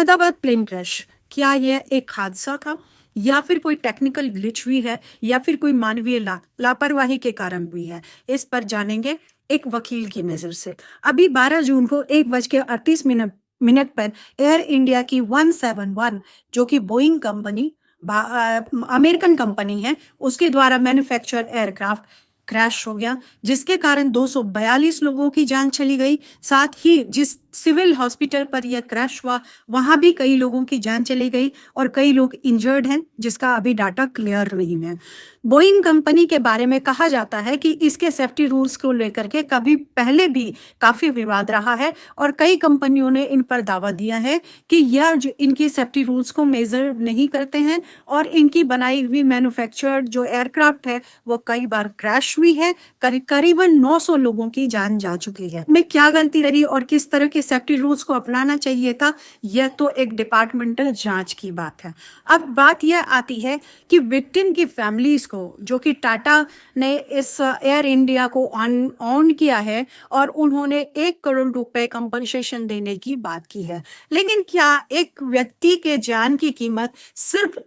Ahmedabad plane crash, क्या यह एक हादसा था या फिर कोई टेक्निकल ग्लिच हुई है या फिर कोई मानवीय लापरवाही के कारण हुई है? इस पर जानेंगे एक वकील की नजर से। अभी 12 जून को 1:38 मिनट पर एयर इंडिया की 171, जो कि बोइंग कंपनी अमेरिकन कंपनी है, उसके द्वारा मैन्युफैक्चर एयरक्राफ्ट क्रैश हो गया, जिसके कारण 242 लोगों की जान चली गई। साथ ही जिस सिविल हॉस्पिटल पर यह क्रैश हुआ, वहां भी कई लोगों की जान चली गई और कई लोग इंजर्ड हैं, जिसका अभी डाटा क्लियर नहीं है। बोइंग कंपनी के बारे में कहा जाता है कि इसके सेफ्टी रूल्स को लेकर के कभी पहले भी काफी विवाद रहा है और कई कंपनियों ने इन पर दावा दिया है कि यह जो इनकी सेफ्टी रूल्स को मेजर नहीं करते हैं और इनकी बनाई हुई मैन्युफैक्चर्ड जो एयरक्राफ्ट है वो कई बार क्रैश हुई है। करीबन 900 लोगों की जान जा चुकी है। मैं क्या गलती रही और किस तरह के सेफ्टी रूल्स को अपनाना चाहिए था, यह तो एक डिपार्टमेंटल जांच की बात है। अब बात यह आती है कि विक्टिम की फैमिलीज को, जो कि टाटा ने इस एयर इंडिया को ऑन किया है और उन्होंने 1 करोड़ रुपए कंपनसेशन देने की बात की है। लेकिन क्या एक व्यक्ति के जान की कीमत सिर्फ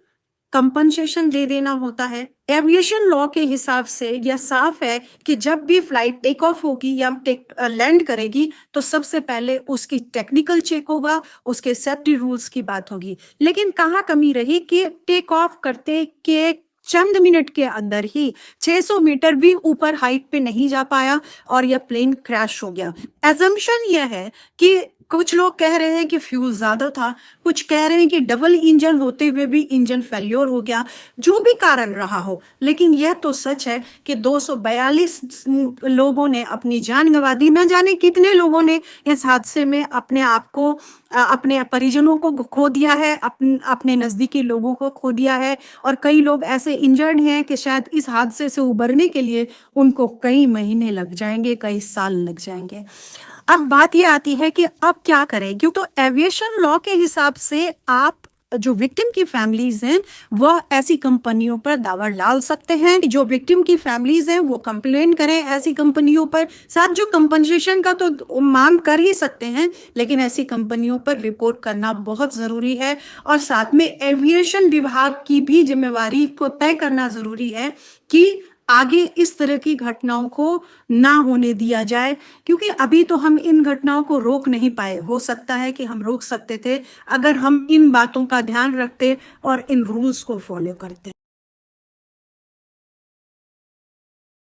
कंपनसेशन दे देना होता है? एविएशन लॉ के हिसाब से यह साफ है कि जब भी फ्लाइट टेक ऑफ होगी या लैंड करेगी तो सबसे पहले उसकी टेक्निकल चेक होगा, उसके सेफ्टी रूल्स की बात होगी। लेकिन कहाँ कमी रही कि टेक ऑफ करते के चंद मिनट के अंदर ही 600 मीटर भी ऊपर हाइट पे नहीं जा पाया और यह प्लेन क्रैश हो गया। एजम्पशन यह है कि कुछ लोग कह रहे हैं कि फ्यूल ज्यादा था, कुछ कह रहे हैं कि डबल इंजन होते हुए भी इंजन फेल्योर हो गया। जो भी कारण रहा हो, लेकिन यह तो सच है कि 242 लोगों ने अपनी जान गंवा दी। न जाने कितने लोगों ने इस हादसे में अपने आप को, अपने परिजनों को खो दिया है, अपने नजदीकी लोगों को खो दिया है और कई लोग ऐसे इंजर्ड हैं कि शायद इस हादसे से उबरने के लिए उनको कई महीने लग जाएंगे, कई साल लग जाएंगे। अब बात ये आती है कि अब क्या करें, क्योंकि तो एविएशन लॉ के हिसाब से आप जो विक्टिम की फैमिलीज हैं वह ऐसी कंपनियों पर दावा डाल सकते हैं। जो विक्टिम की फैमिलीज हैं वो कंप्लेन करें ऐसी कंपनियों पर। साथ जो कंपनसेशन का तो मांग कर ही सकते हैं, लेकिन ऐसी कंपनियों पर रिपोर्ट करना बहुत जरूरी है और साथ में एविएशन विभाग की भी जिम्मेवारी को तय करना जरूरी है कि आगे इस तरह की घटनाओं को ना होने दिया जाए, क्योंकि अभी तो हम इन घटनाओं को रोक नहीं पाए। हो सकता है कि हम रोक सकते थे अगर हम इन बातों का ध्यान रखते और इन रूल्स को फॉलो करते।